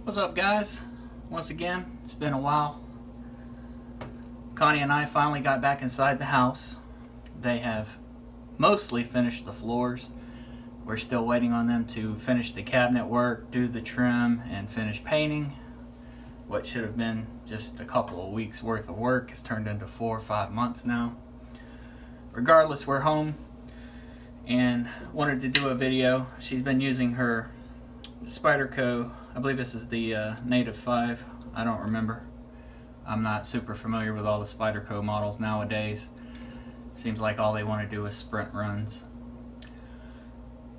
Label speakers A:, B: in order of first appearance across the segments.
A: What's up, guys? Once again, it's been a while. Connie and I finally got back inside the house. They have mostly finished the floors. We're still waiting on them to finish the cabinet work, do the trim, and finish painting. What should have been just a couple of weeks worth of work has turned into 4 or 5 months now. Regardless, we're home and wanted to do a video. She's been using her Spyderco, I believe this is the Native 5, I don't remember. I'm not super familiar with all the Spyderco models nowadays. Seems like all they want to do is sprint runs.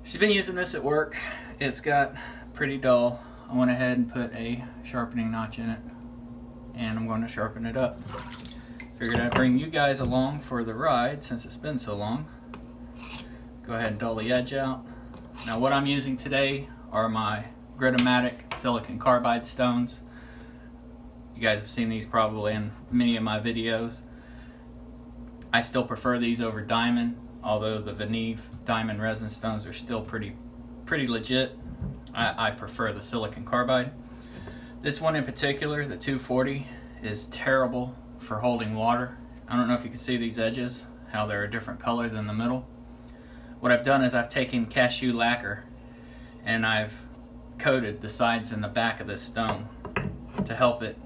A: She's been using this at work. It's got pretty dull. I went ahead and put a sharpening notch in it, and I'm going to sharpen it up. Figured I'd bring you guys along for the ride since it's been so long. Go ahead and dull the edge out. Now what I'm using today are my Gritomatic Silicone Carbide stones. You guys have seen these probably in many of my videos. I still prefer these over diamond, although the Veneve diamond resin stones are still pretty legit. I prefer the silicone carbide. This one in particular, the 240, is terrible for holding water. I don't know if you can see these edges, how they're a different color than the middle. What I've done is I've taken cashew lacquer and I've coated the sides and the back of this stone to help it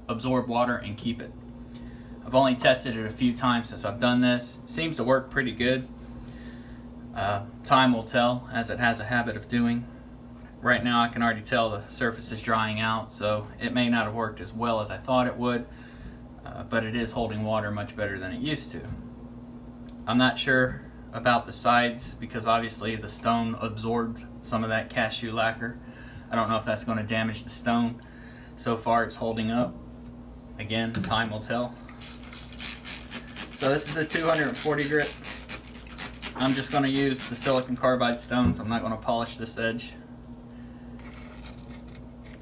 A: absorb water and keep it. I've only tested it a few times since I've done this. It seems to work pretty good. Time will tell, as it has a habit of doing. Right now I can already tell the surface is drying out, so it may not have worked as well as I thought it would, but it is holding water much better than it used to. I'm not sure about the sides because obviously the stone absorbed some of that cashew lacquer. I don't know if that's going to damage the stone. So far it's holding up. Again, time will tell. So this is the 240 grit. I'm just going to use the silicone carbide stones. I'm not going to polish this edge.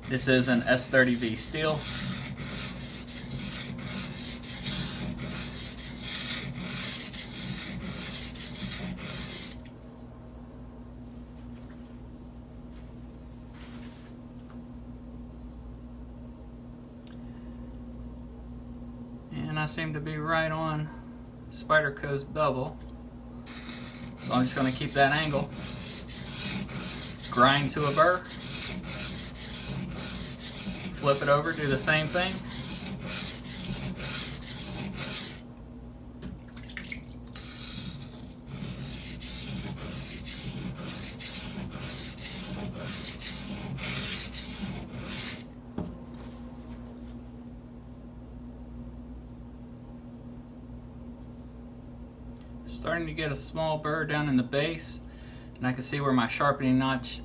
A: This is an S30V steel. And I seem to be right on Spyderco's bevel. So I'm just going to keep that angle. Grind to a burr. Flip it over, do the same thing. Starting to get a small burr down in the base, and I can see where my sharpening notch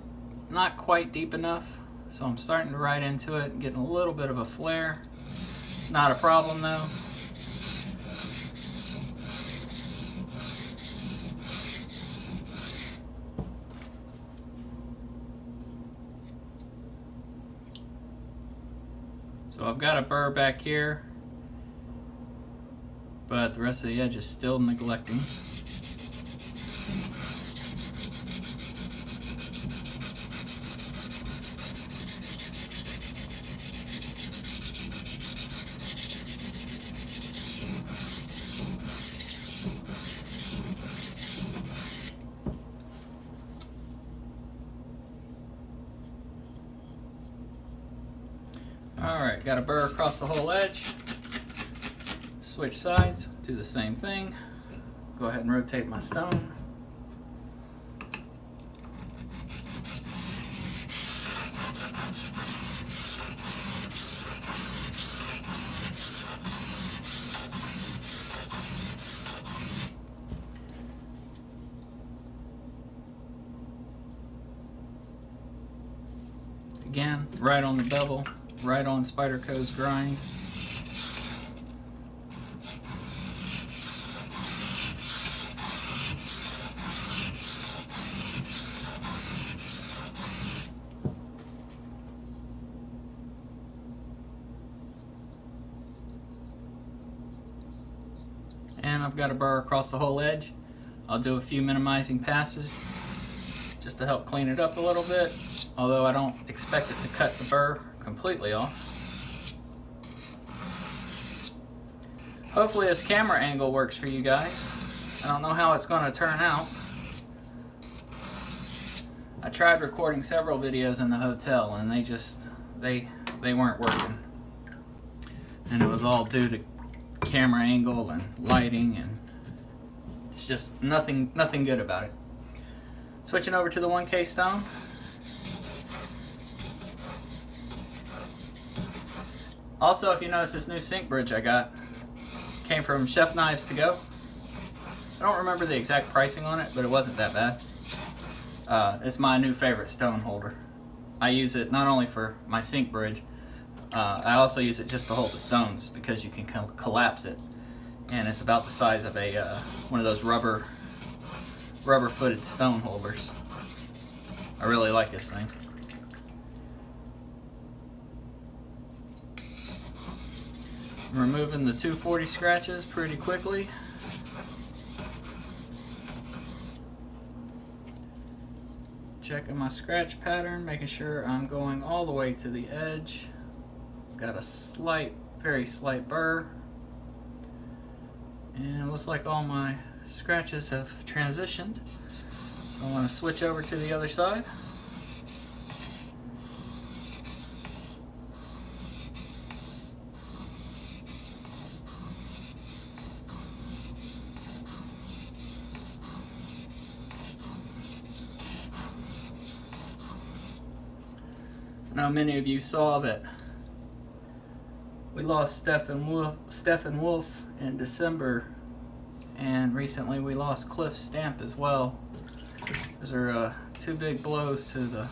A: not quite deep enough, so I'm starting to ride into it and getting a little bit of a flare. Not a problem though. So I've got a burr back here, but the rest of the edge is still neglecting. Alright, got a burr across the whole edge. Switch sides, do the same thing. Go ahead and rotate my stone. Again, right on the bevel, right on Spyderco's grind. And I've got a burr across the whole edge. I'll do a few minimizing passes just to help clean it up a little bit. although I don't expect it to cut the burr completely off. Hopefully this camera angle works for you guys. I don't know how it's going to turn out. I tried recording several videos in the hotel and they weren't working. And it was all due to camera angle and lighting, and it's just nothing good about it. Switching over to the 1K stone. Also, if you notice, this new sink bridge I got came from Chef Knives to Go. I don't remember the exact pricing on it, but it wasn't that bad. It's my new favorite stone holder. I use it not only for my sink bridge, I also use it just to hold the stones because you can collapse it, and it's about the size of a one of those rubber-footed stone holders. I really like this thing. I'm removing the 240 scratches pretty quickly. Checking my scratch pattern, making sure I'm going all the way to the edge. Got a very slight burr. And it looks like all my scratches have transitioned. So I want to switch over to the other side. I know many of you saw that we lost Stephen Wolf in December, and recently we lost Cliff Stamp as well. Those are two big blows to the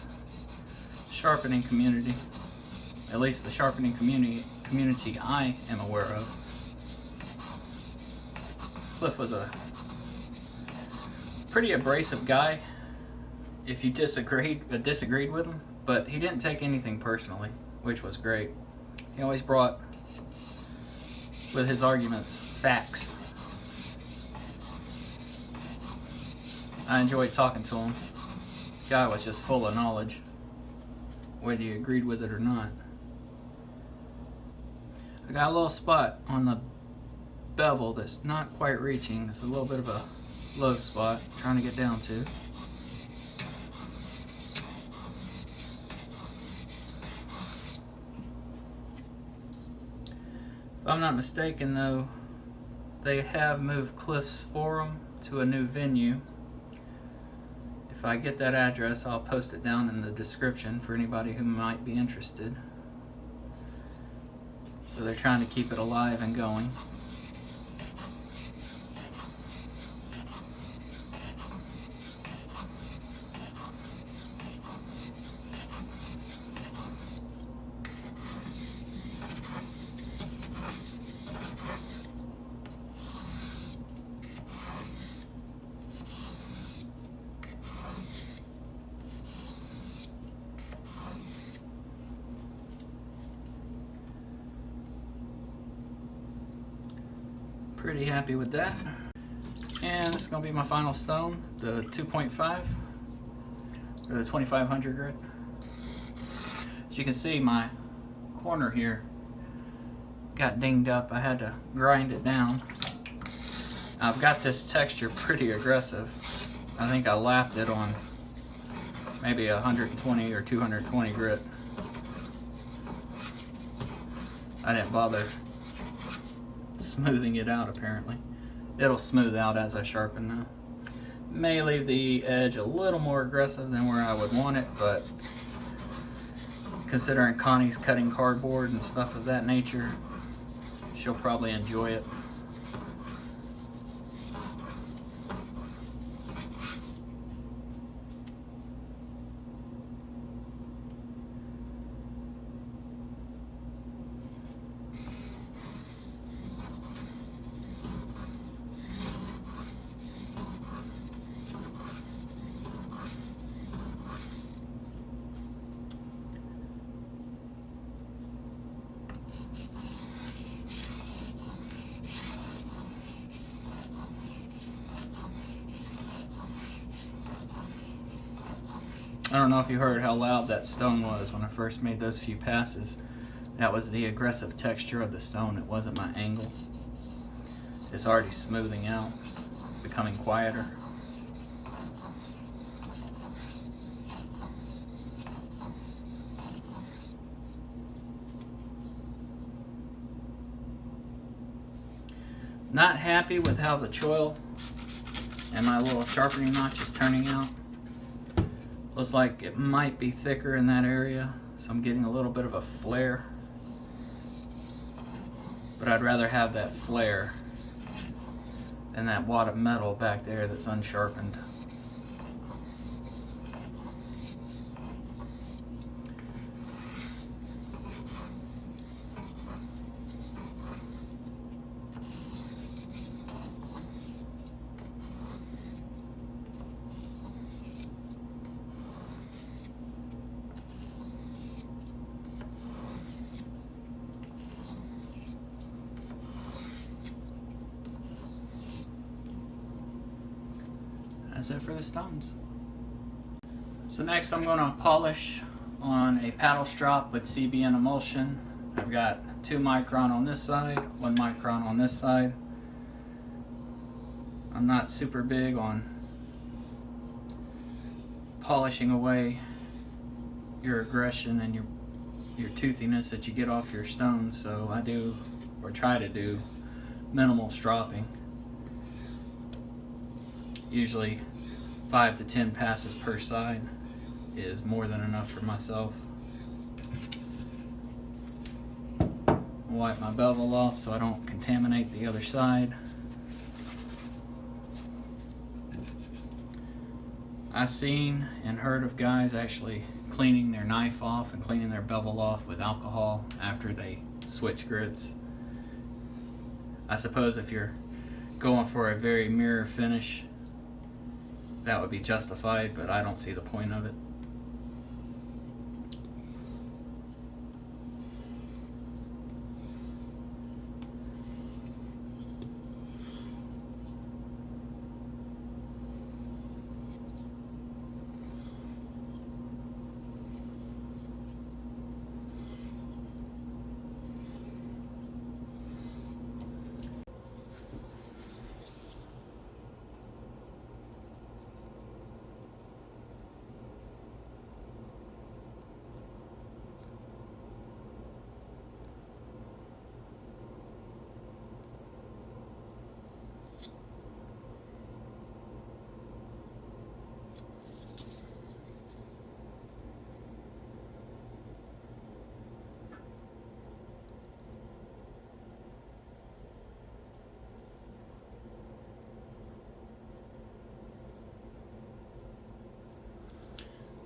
A: sharpening community, at least the sharpening community I am aware of. Cliff was a pretty abrasive guy if you disagreed with him, but he didn't take anything personally, which was great. He always brought, with his arguments, facts. I enjoyed talking to him. The guy was just full of knowledge, whether you agreed with it or not. I got a little spot on the bevel that's not quite reaching. It's a little bit of a low spot, trying to get down to. If I'm not mistaken though, they have moved Cliff's Forum to a new venue. If I get that address, I'll post it down in the description for anybody who might be interested. So they're trying to keep it alive and going. Pretty happy with that. And this is going to be my final stone, the 2.5 or the 2500 grit. As you can see, my corner here got dinged up. I had to grind it down. I've got this texture pretty aggressive. I think I lapped it on maybe 120 or 220 grit. I didn't bother smoothing it out. Apparently it'll smooth out as I sharpen now. May leave the edge a little more aggressive than where I would want it, but considering Connie's cutting cardboard and stuff of that nature, she'll probably enjoy it. I don't know if you heard how loud that stone was when I first made those few passes. That was the aggressive texture of the stone. It wasn't my angle. It's already smoothing out. It's becoming quieter. Not happy with how the choil and my little sharpening notch is turning out. Looks like it might be thicker in that area, so I'm getting a little bit of a flare. But I'd rather have that flare than that wad of metal back there that's unsharpened. That's it for the stones. So next I'm going to polish on a paddle strop with CBN emulsion. I've got 2 micron on this side, 1 micron on this side. I'm not super big on polishing away your aggression and your toothiness that you get off your stones, so I do, or try to do, minimal stropping. Usually 5 to 10 passes per side is more than enough for myself. Wipe my bevel off so I don't contaminate the other side. I've seen and heard of guys actually cleaning their knife off and cleaning their bevel off with alcohol after they switch grits. I suppose if you're going for a very mirror finish, that would be justified, but I don't see the point of it.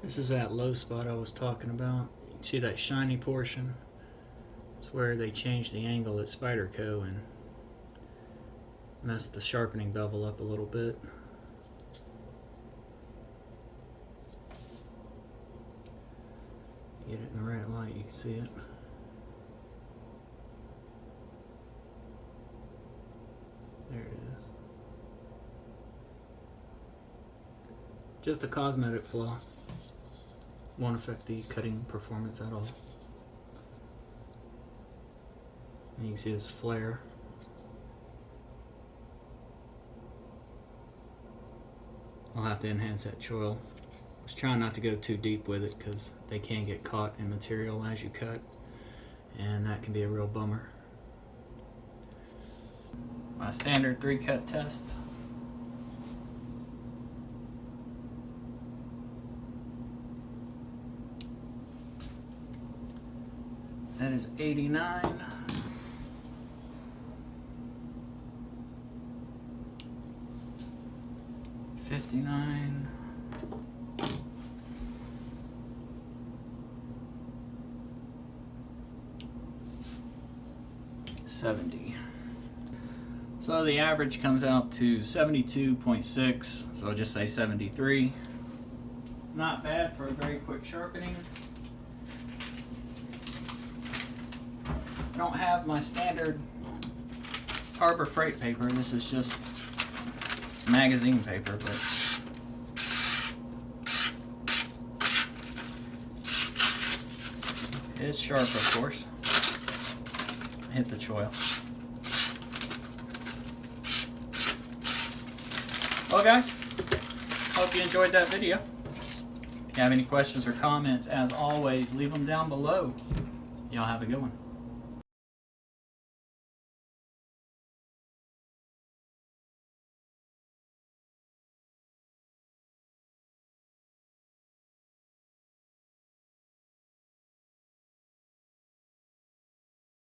A: This is that low spot I was talking about. You can see that shiny portion. It's where they changed the angle at Spyderco and messed the sharpening bevel up a little bit. Get it in the right light, you can see it. There it is. Just a cosmetic flaw. Won't affect the cutting performance at all. And you can see this flare. I'll have to enhance that choil. I was trying not to go too deep with it because they can get caught in material as you cut, and that can be a real bummer. My standard 3-cut test. That is 89. $59. $70. So the average comes out to 72.6, so I'll just say 73. Not bad for a very quick sharpening. I don't have my standard Harbor Freight paper. This is just magazine paper, but It's sharp, of course. Hit the choil. Well, guys, hope you enjoyed that video. If you have any questions or comments, as always, leave them down below. Y'all have a good one.